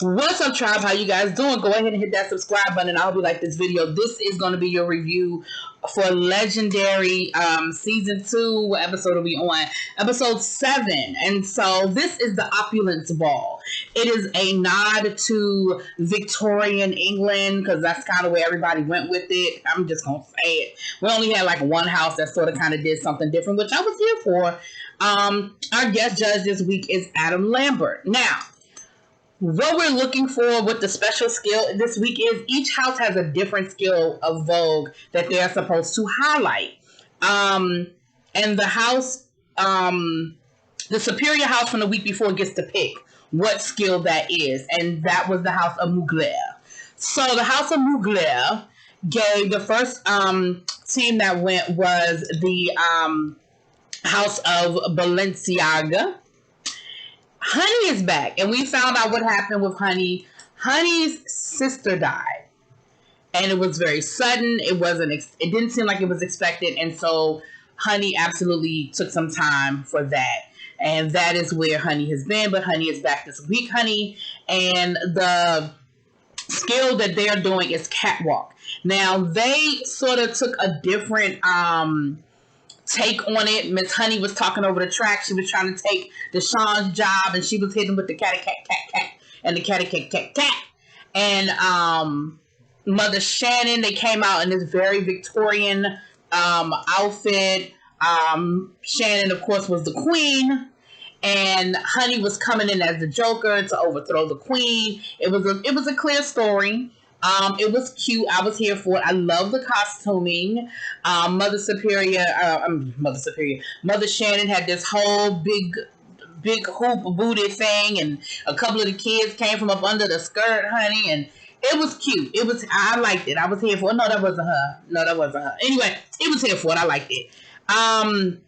What's up, tribe? How you guys doing? Go ahead and hit that subscribe button. I hope you like this video. This is going to be your review for Legendary season 2. What episode are we on? Episode 7. And so this is the Opulence Ball. It is a nod to Victorian England because that's kind of where everybody went with it. I'm just going to say it. We only had like one house that sort of kind of did something different, which I was here for. Our guest judge this week is Adam Lambert. Now, what we're looking for with the special skill this week is each house has a different skill of Vogue that they're supposed to highlight. And the house, the superior house from the week before gets to pick what skill that is. And that was the house of Mugler. So the house of Mugler gave the first team that went was the house of Balenciaga. Honey is back, and we found out what happened with Honey. Honey's sister died, and it was very sudden. It didn't seem like it was expected, and so Honey absolutely took some time for that, and that is where Honey has been. But Honey is back this week, Honey, and the skill that they're doing is catwalk. Now they sort of took a different take on it. Miss Honey was talking over the track. She was trying to take Deshawn's job, and she was hitting with the catty cat cat cat and the catty cat cat cat. And Mother Shannon, they came out in this very Victorian outfit. Shannon, of course, was the queen, and Honey was coming in as the Joker to overthrow the queen. It was a clear story. It was cute. I was here for it. I love the costuming. Mother Shannon had this whole big hoop booty thing, and a couple of the kids came from up under the skirt, Honey, and it was cute. I liked it. I was here for it. No, that wasn't her. Anyway, it was here for it. I liked it. And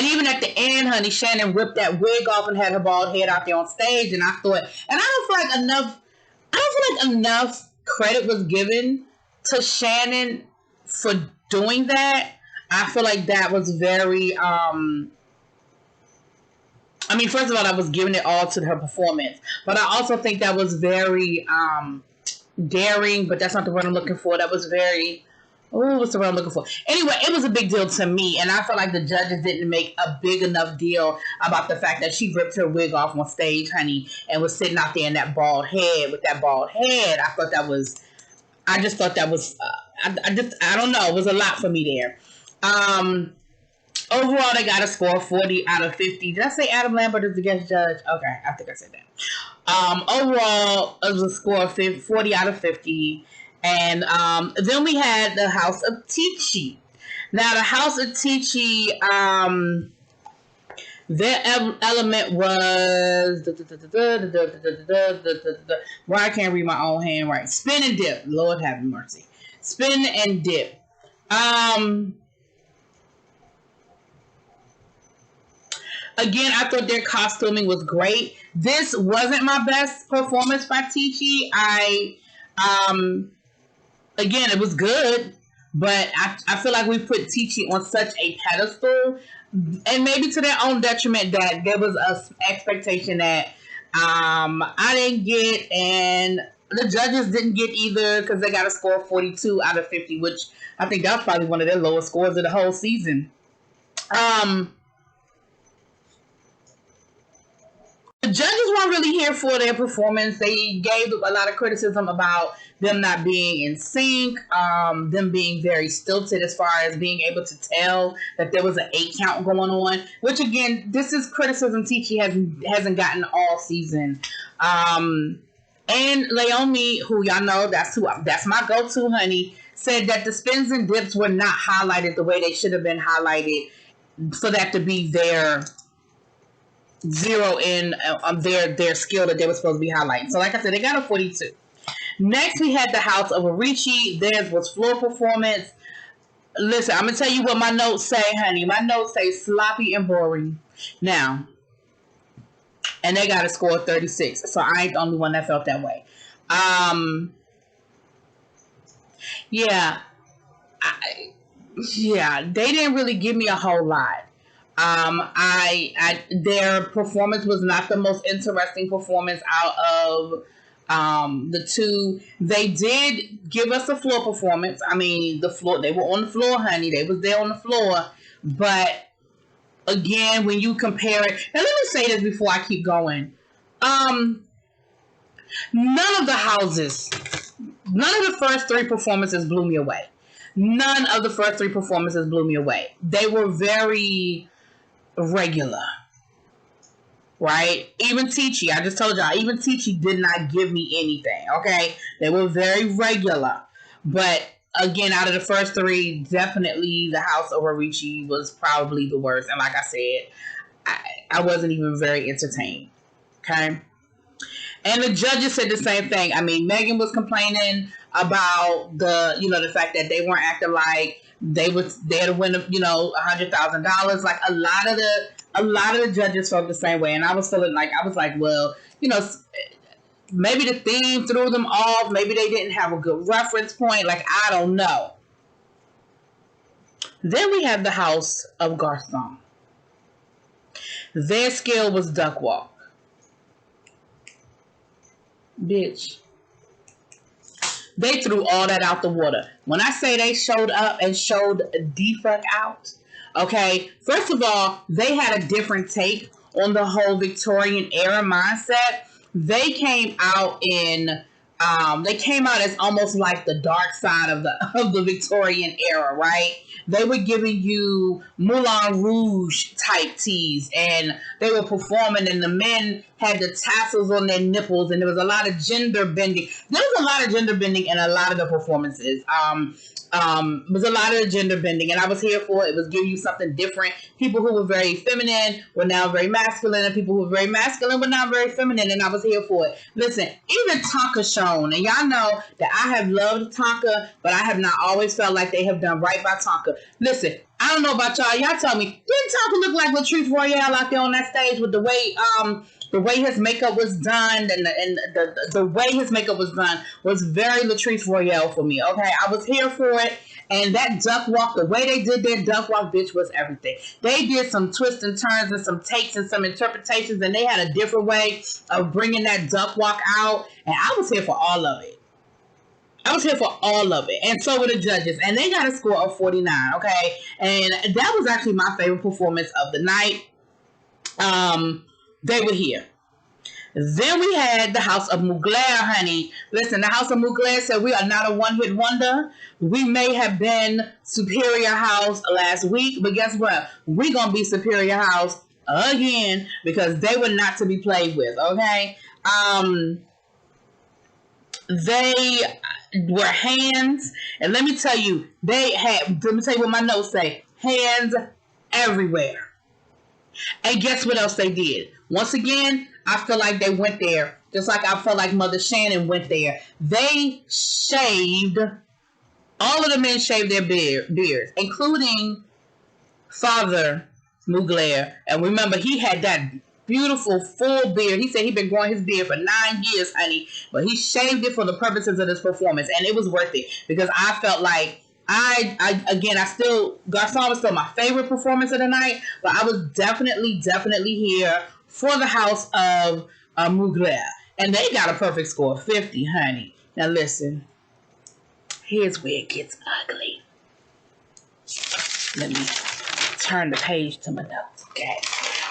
even at the end, Honey, Shannon ripped that wig off and had her bald head out there on stage, and I don't feel like enough credit was given to Shannon for doing that. I feel like that was very, first of all, I was giving it all to her performance, but I also think that was very daring, but that's not the word I'm looking for. That was very, what's the word I'm looking for? Anyway, it was a big deal to me, and I felt like the judges didn't make a big enough deal about the fact that she ripped her wig off on stage, Honey, and was sitting out there in that bald head, with that bald head. I just thought that was, I don't know, it was a lot for me there. Overall, they got a score of 40 out of 50. Did I say Adam Lambert is the guest judge? Okay, I think I said that. Overall, it was a score of 40 out of 50. And then we had the House of Tichy. Now, the House of Tichy, their element was, well, I can't read my own hand right. Spin and dip. Lord have mercy. Spin and dip. Again, I thought their costuming was great. This wasn't my best performance by Tichy. Again, it was good, but I feel like we put Tichy on such a pedestal, and maybe to their own detriment, that there was an expectation that I didn't get, and the judges didn't get either, because they got a score of 42 out of 50, which I think that was probably one of their lowest scores of the whole season. The judges weren't really here for their performance. They gave a lot of criticism about them not being in sync, them being very stilted as far as being able to tell that there was an 8 count going on, which again, this is criticism Tichy hasn't gotten all season. And Leomi, who y'all know, that's my go-to, Honey, said that the spins and dips were not highlighted the way they should have been highlighted for that to be their zero in their skill that they were supposed to be highlighting. So like I said, they got a 42. Next, we had the House of Arichi. Theirs was floor performance. Listen, I'm going to tell you what my notes say, Honey. My notes say sloppy and boring. Now, and they got a score of 36. So I ain't the only one that felt that way. Yeah, they didn't really give me a whole lot. Their performance was not the most interesting performance out of the two. They did give us a floor performance. I mean, the floor, they were on the floor, honey. They was there on the floor. But again, when you compare it, and let me say this before I keep going. None of the houses, none of the first three performances blew me away. None of the first three performances blew me away. They were very regular, right? Even Teachy, I just told y'all, even Teachy did not give me anything, okay? They were very regular. But again, out of the first three, definitely the House of Rarichi was probably the worst. And like I said, I wasn't even very entertained, okay? And the judges said the same thing. I mean, Megan was complaining about the fact that they weren't acting like they had to win, $100,000. Like a lot of the judges felt the same way, and I was feeling like well, maybe the theme threw them off. Maybe they didn't have a good reference point. Like I don't know. Then we have the House of Garcon. Their skill was duck walk. Bitch. They threw all that out the water. When I say they showed up and showed the fuck out, okay, first of all, they had a different take on the whole Victorian era mindset. They came out as almost like the dark side of the Victorian era, right? They were giving you Moulin Rouge type teas, and they were performing, and the men had the tassels on their nipples, and there was a lot of gender bending. There was a lot of gender bending in a lot of the performances. Was a lot of gender bending, and I was here for it. It was giving you something different. People who were very feminine were now very masculine, and people who were very masculine were now very feminine, and I was here for it. Listen, even Tonka Shone, and y'all know that I have loved Tonka, but I have not always felt like they have done right by Tonka. Listen, I don't know about y'all. Y'all tell me, didn't Tonka look like Latrice Royale out there on that stage with the way his makeup was done, and the way his makeup was done was very Latrice Royale for me, okay? I was here for it, and that duck walk, the way they did their duck walk, bitch, was everything. They did some twists and turns and some takes and some interpretations, and they had a different way of bringing that duck walk out, and I was here for all of it. I was here for all of it, and so were the judges, and they got a score of 49, okay? And that was actually my favorite performance of the night. They were here. Then we had the House of Mugler, honey. Listen, the House of Mugler said we are not a one-hit wonder. We may have been Superior House last week, but guess what? We're going to be Superior House again because they were not to be played with, okay? They were hands, and let me tell you what my notes say. Hands everywhere. And guess what else they did? Once again, I feel like they went there, just like I felt like Mother Shannon went there. They shaved, all of the men shaved their beards, including Father Mugler. And remember, he had that beautiful full beard. He said he'd been growing his beard for 9 years, honey, but he shaved it for the purposes of this performance, and it was worth it because I felt like Garcon was still my favorite performance of the night, but I was definitely here for the House of Mugler. And they got a perfect score of 50, honey. Now listen, here's where it gets ugly. Let me turn the page to my notes, okay?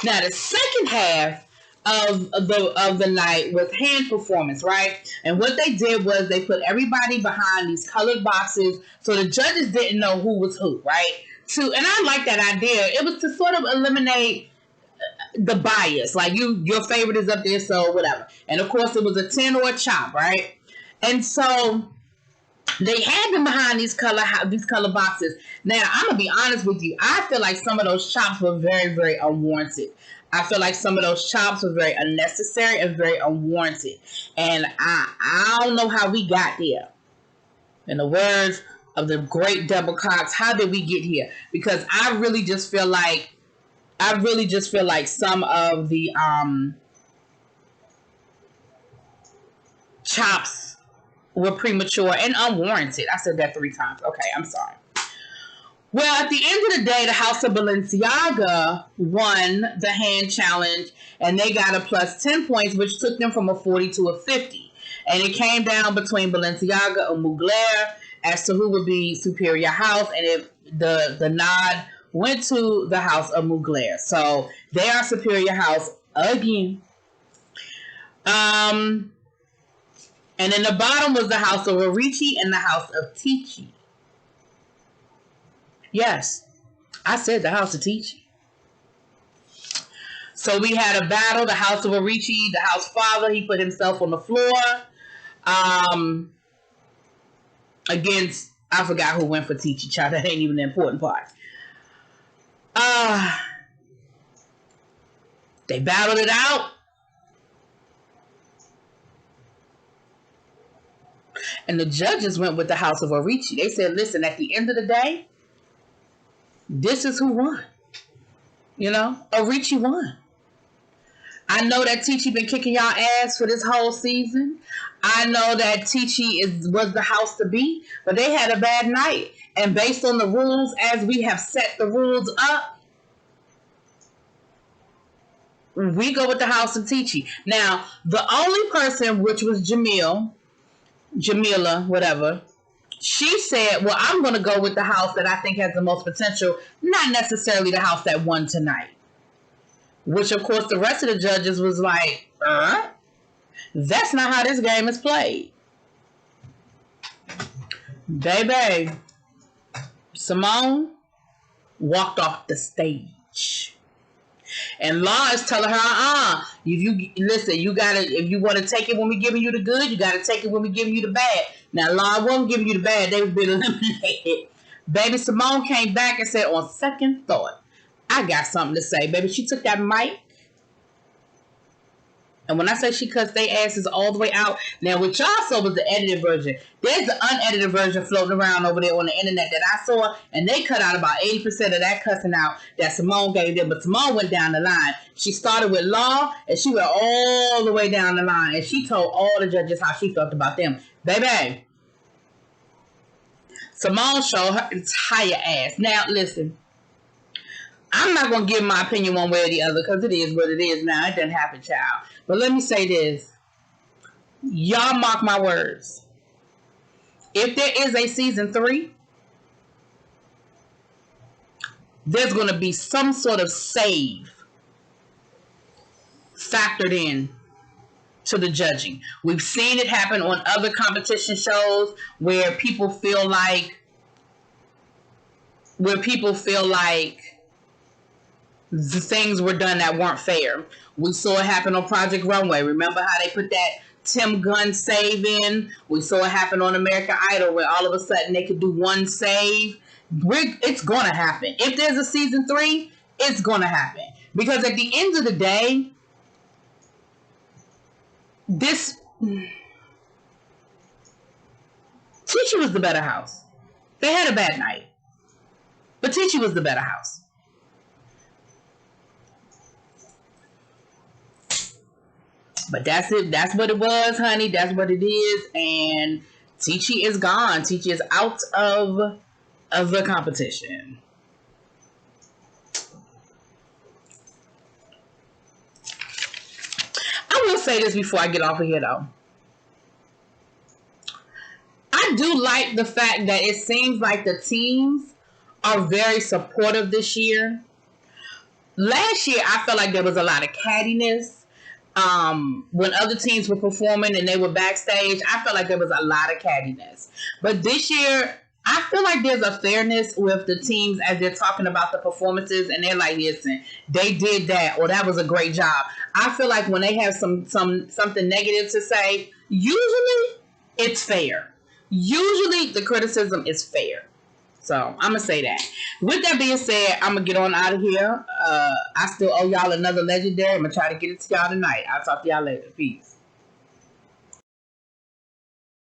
Now the second half of the night was hand performance, right? And what they did was they put everybody behind these colored boxes so the judges didn't know who was who, right? And I like that idea. It was to sort of eliminate the bias, like your favorite is up there, so whatever. And of course it was a 10 or a chop, right? And so they had them behind these color boxes. Now I'm gonna be honest with you, I feel like some of those chops were very, very unwarranted. I feel like some of those chops were very unnecessary and very unwarranted. And I don't know how we got there. In the words of the great Deborah Cox, how did we get here? Because I really just feel like some of the chops were premature and unwarranted. I said that 3 times. Okay, I'm sorry. Well, at the end of the day, the House of Balenciaga won the hand challenge, and they got a plus 10 points, which took them from a 40 to a 50. And it came down between Balenciaga and Mugler as to who would be Superior House, and if the nod went to the House of Mugler. So they are Superior House again. And then the bottom was the House of Orici and the House of Ticci. Yes, I said the House of Ticci. So we had a battle. The House of Orici, the house father, he put himself on the floor against, I forgot who went for Ticci, child. That ain't even the important part. They battled it out. And the judges went with the House of Orici. They said, listen, at the end of the day, this is who won. You know, Orici won. I know that Ticci been kicking y'all ass for this whole season. I know that Ticci was the house to beat, but they had a bad night. And based on the rules, as we have set the rules up, we go with the House of Ticci. Now, the only person, which was Jamila, whatever, she said, well, I'm going to go with the house that I think has the most potential, not necessarily the house that won tonight. Which, of course, the rest of the judges was like, that's not how this game is played. Baby, Simone walked off the stage. And Law is telling her, listen, you gotta, if you want to take it when we giving you the good, you gotta take it when we giving you the bad. Now, Law wasn't giving you the bad; they've been eliminated. Baby Simone came back and said, on second thought, I got something to say. Baby, she took that mic. And when I say she cussed their asses all the way out, now what y'all saw was the edited version. There's the unedited version floating around over there on the internet that I saw, and they cut out about 80% of that cussing out that Simone gave them. But Simone went down the line. She started with Law, and she went all the way down the line, and she told all the judges how she felt about them. Baby, Simone showed her entire ass. Now, listen. I'm not going to give my opinion one way or the other because it is what it is now. It doesn't happen, child. But let me say this. Y'all mark my words. If there is a season 3, there's going to be some sort of save factored in to the judging. We've seen it happen on other competition shows where people feel like the things were done that weren't fair. We saw it happen on Project Runway. Remember how they put that Tim Gunn save in? We saw it happen on American Idol where all of a sudden they could do one save. It's going to happen. If there's a season 3, it's going to happen. Because at the end of the day, Ticci was the better house. They had a bad night. But Ticci was the better house. But that's it. That's what it was, honey. That's what it is. And Ticci is gone. Ticci is out of the competition. I will say this before I get off of here, though. I do like the fact that it seems like the teams are very supportive this year. Last year, I felt like there was a lot of cattiness. When other teams were performing and they were backstage, I felt like there was a lot of cattiness. But this year, I feel like there's a fairness with the teams as they're talking about the performances, and they're like, listen, they did that, or that was a great job. I feel like when they have something negative to say, usually it's fair. Usually the criticism is fair. So I'm going to say that. With that being said, I'm going to get on out of here. I still owe y'all another legendary. I'm going to try to get it to y'all tonight. I'll talk to y'all later. Peace.